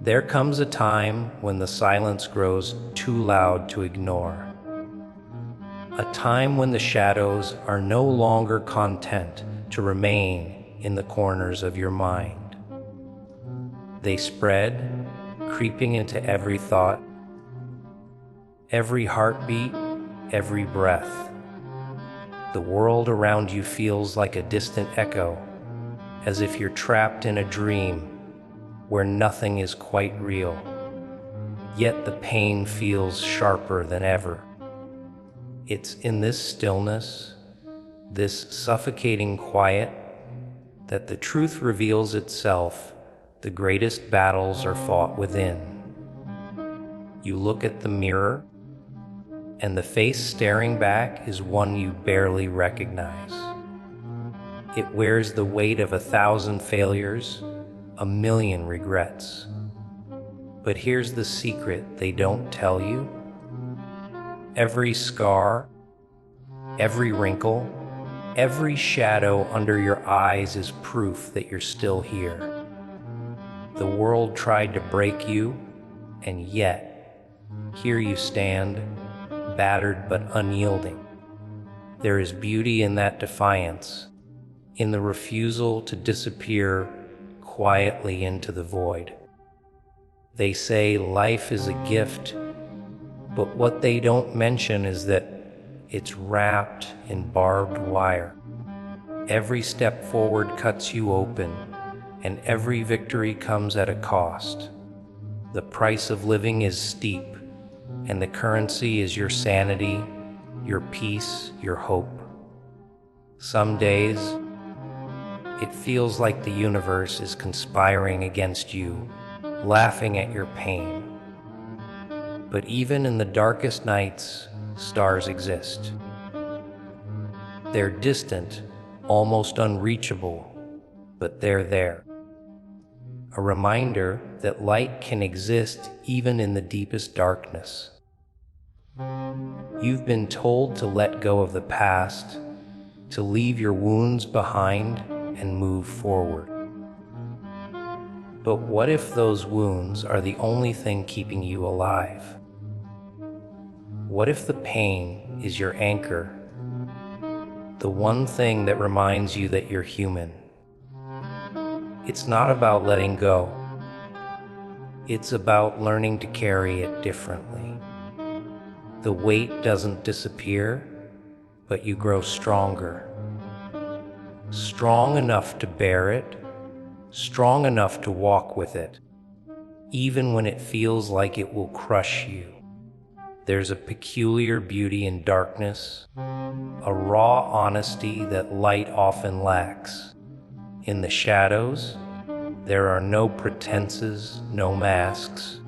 There comes a time when the silence grows too loud to ignore. A time when the shadows are no longer content to remain in the corners of your mind. They spread, creeping into every thought, every heartbeat, every breath. The world around you feels like a distant echo, as if you're trapped in a dream where nothing is quite real. Yet the pain feels sharper than ever. It's in this stillness, this suffocating quiet, that the truth reveals itself. The greatest battles are fought within. You look at the mirror, and the face staring back is one you barely recognize. It wears the weight of 1,000 failures, 1,000,000 regrets. But here's the secret they don't tell you. Every scar, every wrinkle, every shadow under your eyes is proof that you're still here. The world tried to break you, and yet, here you stand, battered but unyielding. There is beauty in that defiance, in the refusal to disappear quietly into the void. They say life is a gift, but what they don't mention is that it's wrapped in barbed wire. Every step forward cuts you open, and every victory comes at a cost. The price of living is steep, and the currency is your sanity, your peace, your hope. Some days, it feels like the universe is conspiring against you, laughing at your pain. But even in the darkest nights, stars exist. They're distant, almost unreachable, but they're there. A reminder that light can exist even in the deepest darkness. You've been told to let go of the past, to leave your wounds behind and move forward. But what if those wounds are the only thing keeping you alive? What if the pain is your anchor, the one thing that reminds you that you're human? It's not about letting go. It's about learning to carry it differently. The weight doesn't disappear, but you grow stronger. Strong enough to bear it, strong enough to walk with it, even when it feels like it will crush you. There's a peculiar beauty in darkness, a raw honesty that light often lacks. In the shadows, there are no pretenses, no masks.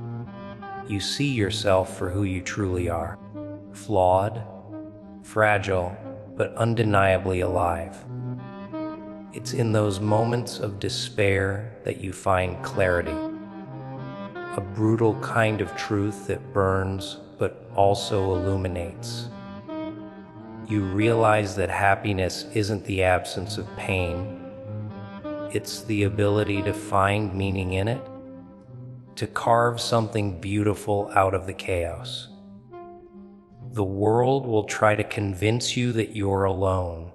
You see yourself for who you truly are, flawed, fragile, but undeniably alive. It's in those moments of despair that you find clarity, a brutal kind of truth that burns but also illuminates. You realize that happiness isn't the absence of pain, it's the ability to find meaning in it, to carve something beautiful out of the chaos. The world will try to convince you that you're alone,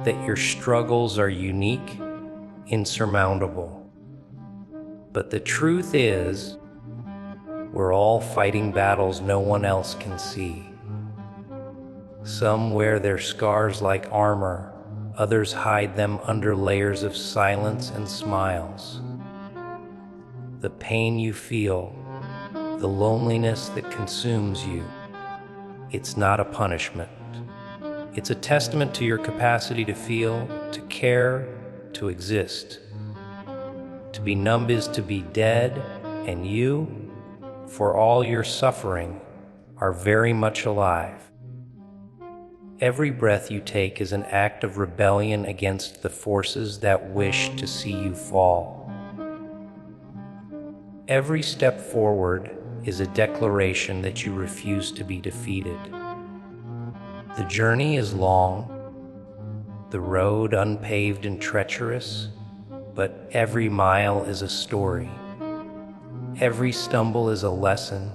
that your struggles are unique, insurmountable. But the truth is, we're all fighting battles no one else can see. Some wear their scars like armor, others hide them under layers of silence and smiles. The pain you feel, the loneliness that consumes you, it's not a punishment. It's a testament to your capacity to feel, to care, to exist. To be numb is to be dead, and you, for all your suffering, are very much alive. Every breath you take is an act of rebellion against the forces that wish to see you fall. Every step forward is a declaration that you refuse to be defeated. The journey is long, the road unpaved and treacherous, but every mile is a story. Every stumble is a lesson,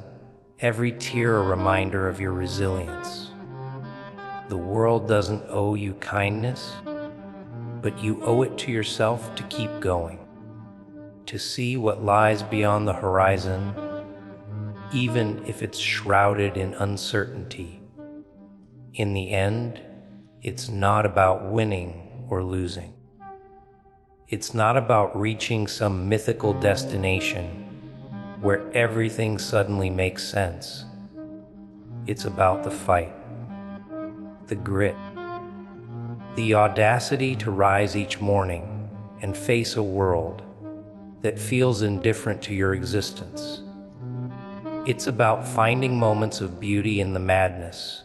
every tear a reminder of your resilience. The world doesn't owe you kindness, but you owe it to yourself to keep going, to see what lies beyond the horizon, even if it's shrouded in uncertainty. In the end, it's not about winning or losing. It's not about reaching some mythical destination where everything suddenly makes sense. It's about the fight, the grit, the audacity to rise each morning and face a world that feels indifferent to your existence. It's about finding moments of beauty in the madness,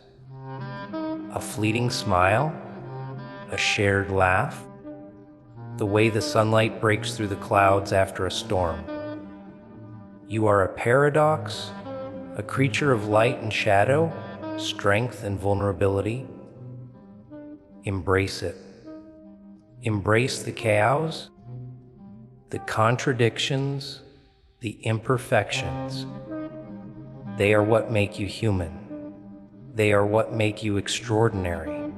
a fleeting smile, a shared laugh, the way the sunlight breaks through the clouds after a storm. You are a paradox, a creature of light and shadow, strength and vulnerability. Embrace it. Embrace the chaos, the contradictions, the imperfections. They are what make you human. They are what make you extraordinary.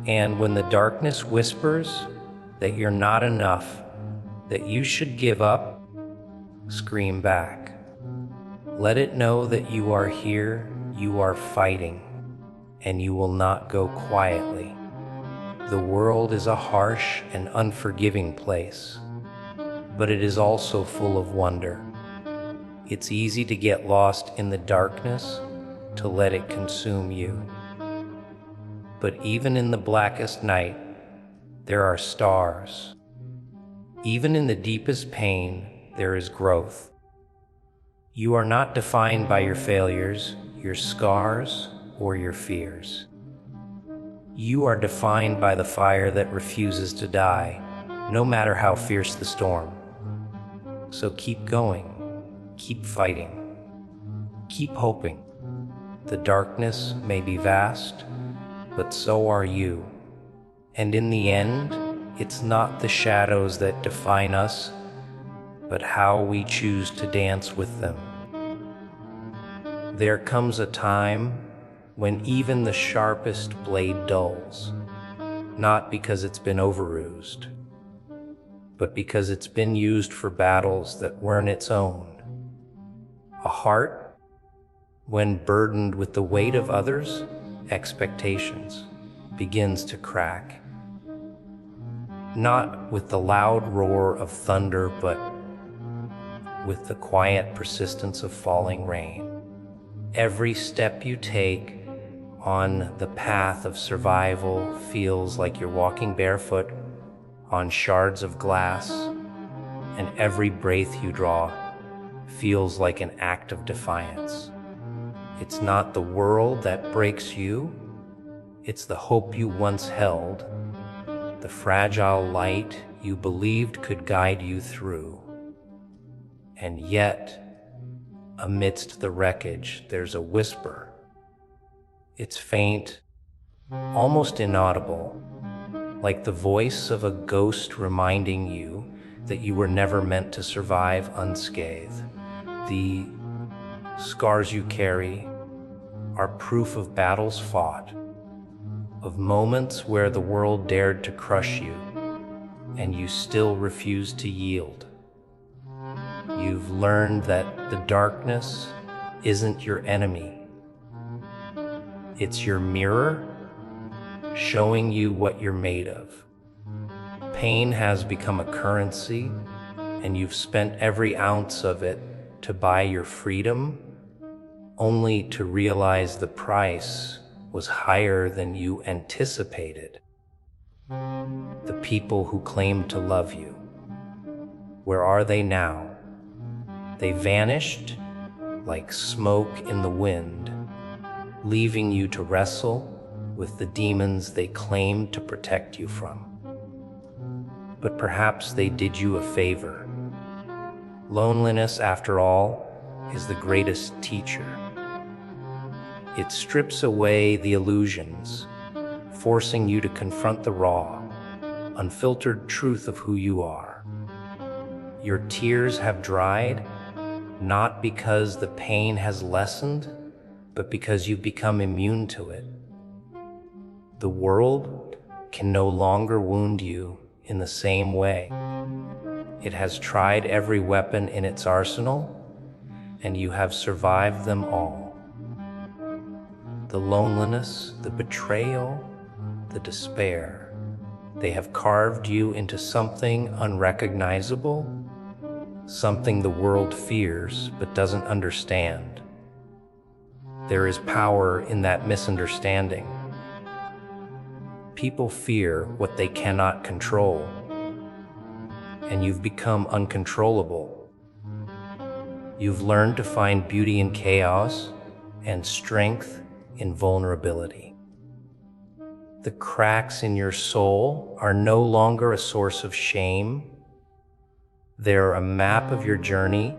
And when the darkness whispers that you're not enough, that you should give up, scream back. Let it know that you are here, you are fighting, and you will not go quietly. The world is a harsh and unforgiving place, but it is also full of wonder. It's easy to get lost in the darkness, to let it consume you. But even in the blackest night, there are stars. Even in the deepest pain, there is growth. You are not defined by your failures, your scars, or your fears. You are defined by the fire that refuses to die, no matter how fierce the storm. So keep going, keep fighting, keep hoping. The darkness may be vast, but so are you. And in the end, it's not the shadows that define us, but how we choose to dance with them. There comes a time when even the sharpest blade dulls, not because it's been overused, but because it's been used for battles that weren't its own. A heart, when burdened with the weight of others' expectations, begins to crack. Not with the loud roar of thunder, but with the quiet persistence of falling rain. Every step you take on the path of survival feels like you're walking barefoot on shards of glass, and every breath you draw feels like an act of defiance. It's not the world that breaks you, it's the hope you once held, the fragile light you believed could guide you through. And yet, amidst the wreckage, there's a whisper. It's faint, almost inaudible, like the voice of a ghost reminding you that you were never meant to survive unscathed. The scars you carry are proof of battles fought, of moments where the world dared to crush you, and you still refused to yield. You've learned that the darkness isn't your enemy. It's your mirror, showing you what you're made of. Pain has become a currency, and you've spent every ounce of it to buy your freedom, only to realize the price was higher than you anticipated. The people who claimed to love you, where are they now? They vanished like smoke in the wind, leaving you to wrestle with the demons they claimed to protect you from. But perhaps they did you a favor. Loneliness, after all, is the greatest teacher. It strips away the illusions, forcing you to confront the raw, unfiltered truth of who you are. Your tears have dried, not because the pain has lessened, but because you've become immune to it. The world can no longer wound you in the same way. It has tried every weapon in its arsenal, and you have survived them all. The loneliness, the betrayal, the despair, they have carved you into something unrecognizable, something the world fears but doesn't understand. There is power in that misunderstanding. People fear what they cannot control, and you've become uncontrollable. You've learned to find beauty in chaos and strength in vulnerability. The cracks in your soul are no longer a source of shame. They're a map of your journey,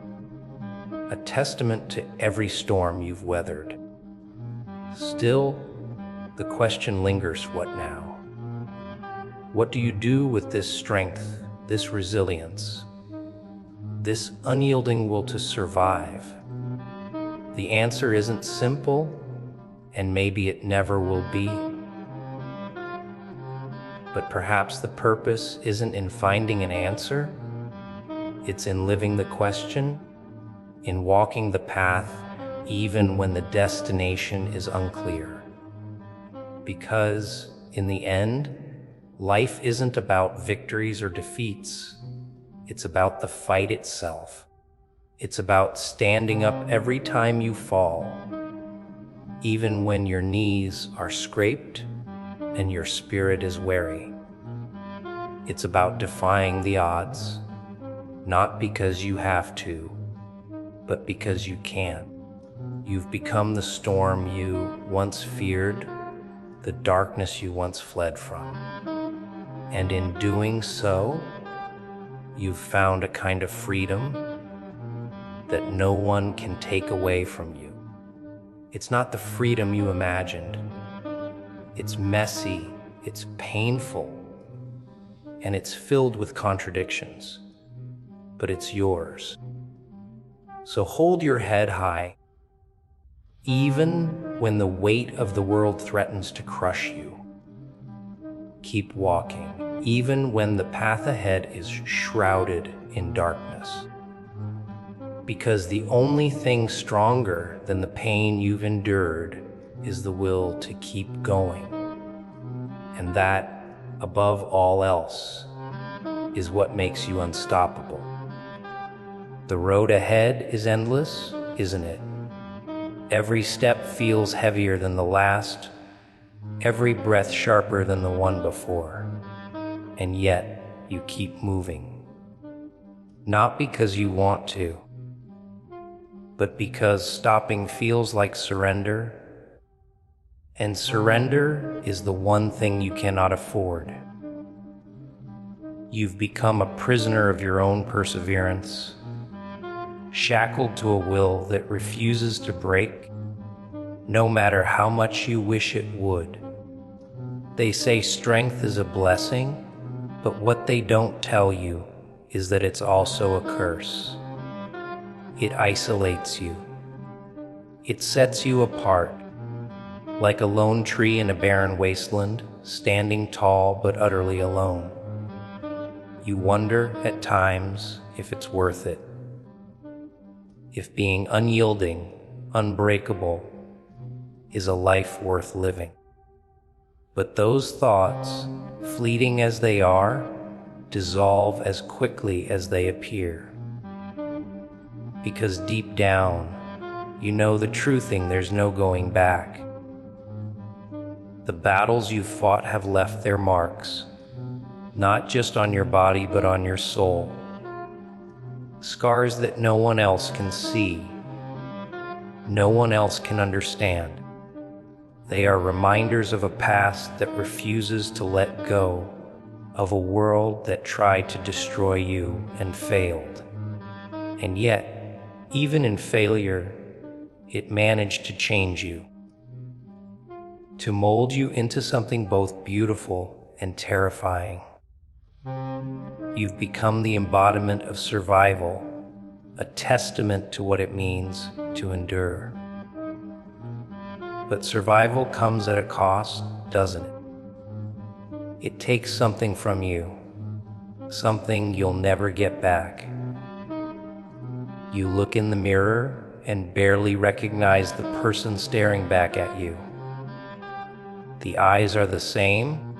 a testament to every storm you've weathered. Still, the question lingers, what now? What do you do with this strength, this resilience, this unyielding will to survive? The answer isn't simple, and maybe it never will be. But perhaps the purpose isn't in finding an answer. It's in living the question, in walking the path, even when the destination is unclear. Because, in the end, life isn't about victories or defeats. It's about the fight itself. It's about standing up every time you fall, even when your knees are scraped and your spirit is weary. It's about defying the odds, not because you have to, but because you can. You've become the storm you once feared, the darkness you once fled from. And in doing so, you've found a kind of freedom that no one can take away from you. It's not the freedom you imagined. It's messy, it's painful, and it's filled with contradictions. But it's yours. So hold your head high, even when the weight of the world threatens to crush you. Keep walking, even when the path ahead is shrouded in darkness. Because the only thing stronger than the pain you've endured is the will to keep going. And that, above all else, is what makes you unstoppable. The road ahead is endless, isn't it? Every step feels heavier than the last, every breath sharper than the one before. And yet, you keep moving. Not because you want to, but because stopping feels like surrender, and surrender is the one thing you cannot afford. You've become a prisoner of your own perseverance, shackled to a will that refuses to break, no matter how much you wish it would. They say strength is a blessing, but what they don't tell you is that it's also a curse. It isolates you. It sets you apart, like a lone tree in a barren wasteland, standing tall but utterly alone. You wonder at times if it's worth it, if being unyielding, unbreakable, is a life worth living. But those thoughts, fleeting as they are, dissolve as quickly as they appear. Because deep down, you know the true thing, there's no going back. The battles you've fought have left their marks, not just on your body, but on your soul. Scars that no one else can see, no one else can understand. They are reminders of a past that refuses to let go, of a world that tried to destroy you and failed. And yet, even in failure, it managed to change you, to mold you into something both beautiful and terrifying. You've become the embodiment of survival, a testament to what it means to endure. But survival comes at a cost, doesn't it? It takes something from you, something you'll never get back. You look in the mirror and barely recognize the person staring back at you. The eyes are the same,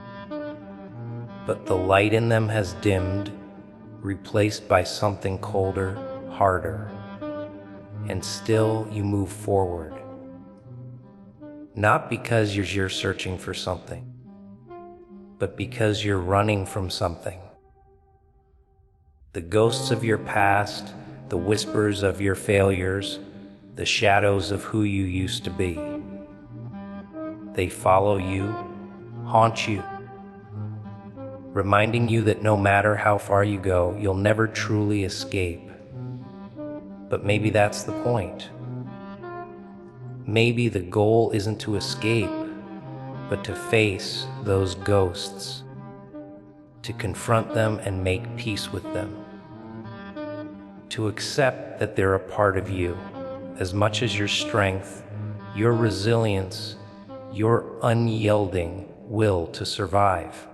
but the light in them has dimmed, replaced by something colder, harder. And still you move forward. Not because you're searching for something, but because you're running from something. The ghosts of your past, the whispers of your failures, the shadows of who you used to be. They follow you, haunt you, reminding you that no matter how far you go, you'll never truly escape. But maybe that's the point. Maybe the goal isn't to escape, but to face those ghosts, to confront them and make peace with them, to accept that they're a part of you, as much as your strength, your resilience, your unyielding will to survive.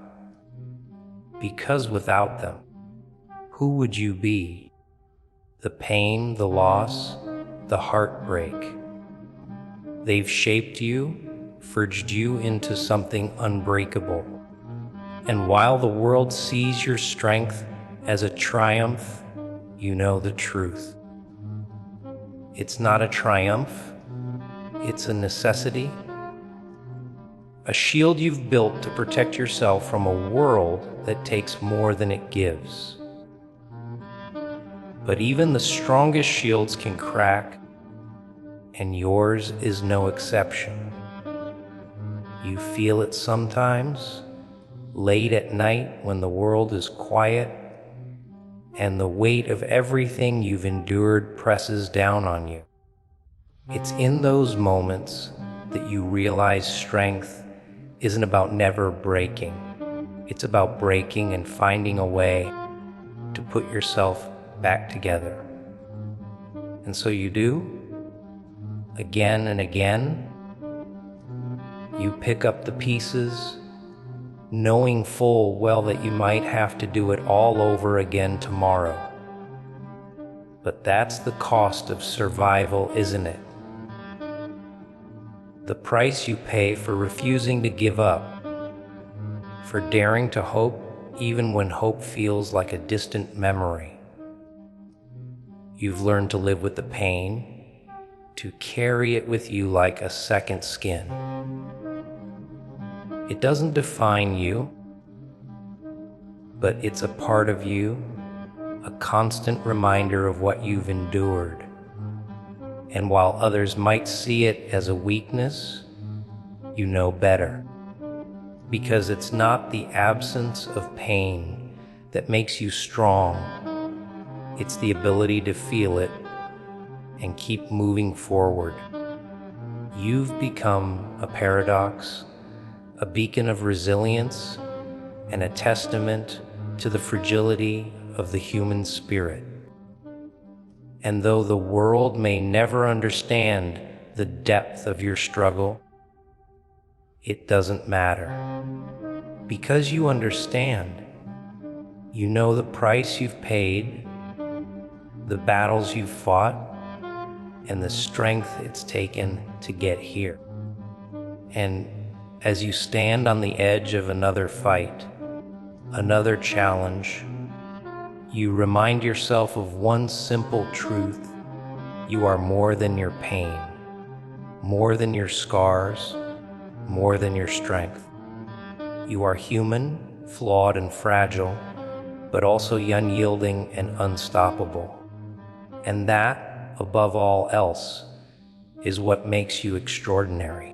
Because without them, who would you be? The pain, the loss, the heartbreak. They've shaped you, forged you into something unbreakable. And while the world sees your strength as a triumph, you know the truth. It's not a triumph, it's a necessity. A shield you've built to protect yourself from a world that takes more than it gives. But even the strongest shields can crack, and yours is no exception. You feel it sometimes, late at night when the world is quiet, and the weight of everything you've endured presses down on you. It's in those moments that you realize strength isn't about never breaking. It's about breaking and finding a way to put yourself back together. And so you do, again and again. You pick up the pieces, knowing full well that you might have to do it all over again tomorrow. But that's the cost of survival, isn't it? The price you pay for refusing to give up, for daring to hope even when hope feels like a distant memory. You've learned to live with the pain, to carry it with you like a second skin. It doesn't define you, but it's a part of you, a constant reminder of what you've endured. And while others might see it as a weakness, you know better. Because it's not the absence of pain that makes you strong. It's the ability to feel it and keep moving forward. You've become a paradox, a beacon of resilience, and a testament to the fragility of the human spirit. And though the world may never understand the depth of your struggle, it doesn't matter. Because you understand, you know the price you've paid, the battles you've fought, and the strength it's taken to get here. And as you stand on the edge of another fight, another challenge, you remind yourself of one simple truth. You are more than your pain, more than your scars, more than your strength. You are human, flawed and fragile, but also unyielding and unstoppable. And that, above all else, is what makes you extraordinary.